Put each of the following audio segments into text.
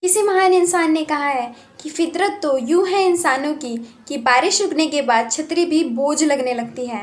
किसी महान इंसान ने कहा है कि फितरत तो यूं है इंसानों की कि बारिश रुकने के बाद छतरी भी बोझ लगने लगती है।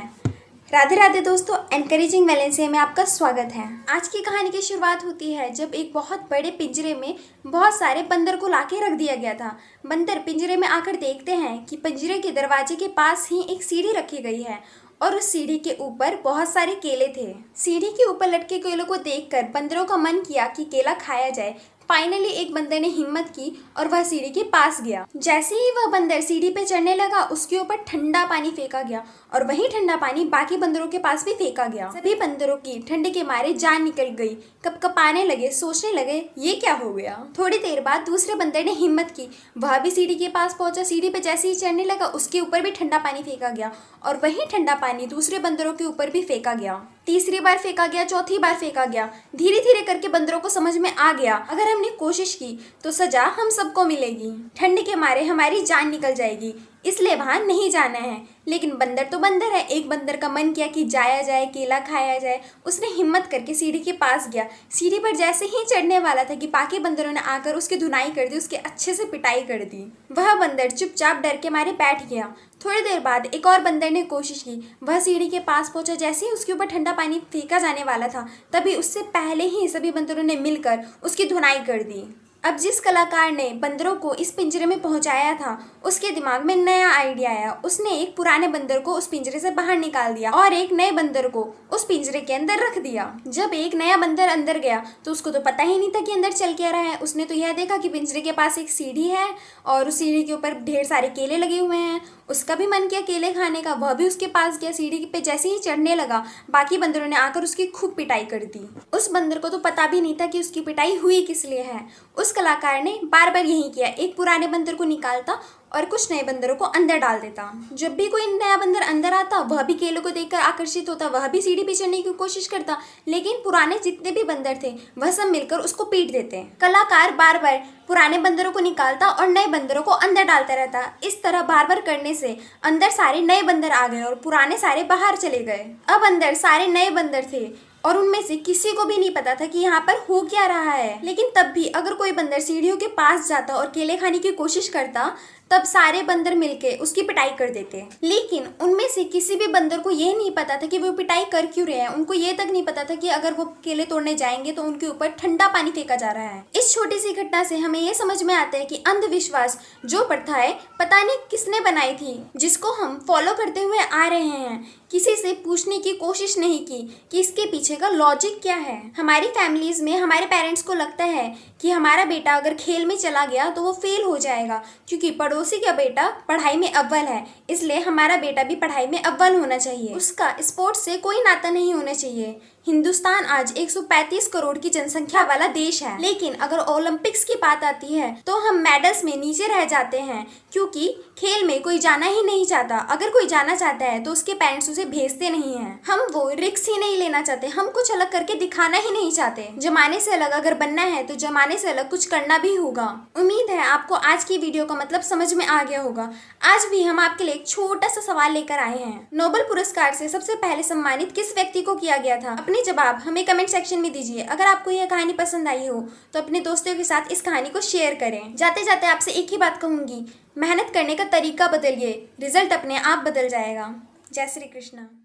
राधे राधे दोस्तों, एनकरेजिंग वैलेंसिया में आपका स्वागत है। आज की कहानी की शुरुआत होती है जब एक बहुत बड़े पिंजरे में बहुत सारे बंदर को लाके रख दिया गया था। बंदर पिंजरे में आकर देखते हैं कि पिंजरे के दरवाजे के पास ही एक सीढ़ी रखी गई है और उस सीढ़ी के ऊपर बहुत सारे केले थे। सीढ़ी के ऊपर लटके केलों को देखकर बंदरों का मन किया कि केला खाया जाए। फाइनली एक बंदर ने हिम्मत की और वह सीढ़ी के पास गया। जैसे ही वह बंदर सीढ़ी पे चढ़ने लगा, उसके ऊपर ठंडा पानी फेंका गया और वही ठंडा पानी बाकी बंदरों के पास भी फेंका गया। सभी बंदरों की ठंडे के मारे जान निकल गई, कपकपाने लगे, सोचने लगे ये क्या हो गया। थोड़ी देर बाद दूसरे बंदर ने हिम्मत की, वह भी सीढ़ी के पास पहुंचा। सीढ़ी पे जैसे ही चढ़ने लगा, उसके ऊपर भी ठंडा पानी फेंका गया और वही ठंडा पानी दूसरे बंदरों के ऊपर भी फेंका गया। तीसरी बार फेंका गया, चौथी बार फेंका गया। धीरे धीरे करके बंदरों को समझ में आ गया, अगर हमने कोशिश की तो सजा हम सबको मिलेगी। ठंड के मारे हमारी जान निकल जाएगी, इसलिए वहां नहीं जाना है। लेकिन बंदर तो बंदर है। एक बंदर का मन किया कि जाया जाए, केला खाया जाए। उसने हिम्मत करके सीढ़ी के पास गया। सीढ़ी पर जैसे ही चढ़ने वाला था कि बाकी बंदरों ने आकर उसकी धुनाई कर दी, उसके अच्छे से पिटाई कर दी। वह बंदर चुपचाप डर के मारे बैठ गया। थोड़ी देर बाद एक और बंदर ने कोशिश की, वह सीढ़ी के पास पहुंचा। जैसे ही उसके ऊपर ठंडा पानी फेंका जाने वाला था, तभी उससे पहले ही सभी बंदरों ने मिलकर उसकी धुनाई कर दी। अब जिस कलाकार ने बंदरों को इस पिंजरे में पहुंचाया था, उसके दिमाग में नया आइडिया आया। उसने एक पुराने बंदर को उस पिंजरे से बाहर निकाल दिया और एक नए बंदर को उस पिंजरे के अंदर रख दिया। जब एक नया बंदर अंदर गया तो उसको तो पता ही नहीं था कि अंदर चल क्या रहा है। उसने तो यह देखा कि पिंजरे के पास एक सीढ़ी है और उस सीढ़ी के ऊपर ढेर सारे केले लगे हुए हैं। उसका भी मन किया केले खाने का, वह भी उसके पास गया। सीढ़ी पे जैसे ही चढ़ने लगा, बाकी बंदरों ने आकर उसकी खूब पिटाई कर दी। उस बंदर को तो पता भी नहीं था कि उसकी पिटाई हुई किस लिए है। उस कलाकार ने बार बार यही किया, एक पुराने बंदर को निकालता और कुछ नए बंदरों को अंदर डाल देता। जब भी कोई नया बंदर अंदर आता, वह भी केलों को देखकर आकर्षित होता, वह भी सीढ़ी पे चढ़ने की कोशिश करता। लेकिन पुराने जितने भी बंदर थे, वह सब मिलकर उसको पीट देते। कलाकार बार बार पुराने बंदरों को निकालता और नए बंदरों को अंदर डालता रहता। इस तरह बार बार करने से अंदर सारे नए बंदर आ गए और पुराने सारे बाहर चले गए। अब अंदर सारे नए बंदर थे और उनमें से किसी को भी नहीं पता था कि यहाँ पर हो क्या रहा है। लेकिन तब भी अगर कोई बंदर सीढ़ियों के पास जाता और केले खाने की कोशिश करता, तब सारे बंदर मिलके उसकी पिटाई कर देते। लेकिन उनमें से किसी भी बंदर को ये नहीं पता था कि वो पिटाई कर क्यों रहे हैं। उनको ये तक नहीं पता था कि अगर वो केले तोड़ने जाएंगे तो उनके ऊपर ठंडा पानी फेंका जा रहा है। इस छोटी सी घटना से हमें ये समझ में आता है कि अंधविश्वास जो प्रथाएं पता नहीं किसने बनाई थी, जिसको हम फॉलो करते हुए आ रहे हैं, किसी से पूछने की कोशिश नहीं की कि इसके पीछे का लॉजिक क्या है। हमारी फैमिलीज में हमारे पेरेंट्स को लगता है कि हमारा बेटा अगर खेल में चला गया तो वो फेल हो जाएगा, क्योंकि पड़ोसी का बेटा पढ़ाई में अव्वल है, इसलिए हमारा बेटा भी पढ़ाई में अव्वल होना चाहिए। उसका स्पोर्ट्स से कोई नाता नहीं होना चाहिए। हिंदुस्तान आज 135 करोड़ की जनसंख्या वाला देश है, लेकिन अगर ओलंपिक्स की बात आती है तो हम मेडल्स में नीचे रह जाते हैं, क्योंकि खेल में कोई जाना ही नहीं चाहता। अगर कोई जाना चाहता है तो उसके पेरेंट्स उसे भेजते नहीं हैं। हम वो रिस्क ही नहीं लेना चाहते, हम कुछ अलग करके दिखाना ही नहीं चाहते। जमाने से अलग अगर बनना है तो जमाने से अलग कुछ करना भी होगा। उम्मीद है आपको आज की वीडियो का मतलब समझ में आ गया होगा। आज भी हम आपके लिए एक छोटा सा सवाल लेकर आए हैं। नोबेल पुरस्कार से सबसे पहले सम्मानित किस व्यक्ति को किया गया था? अपने जवाब हमें कमेंट सेक्शन में दीजिए। अगर आपको यह कहानी पसंद आई हो तो अपने दोस्तों के साथ इस कहानी को शेयर करें। जाते जाते आपसे एक ही बात कहूंगी, मेहनत करने का तरीका बदलिए, रिजल्ट अपने आप बदल जाएगा। जय श्री कृष्ण।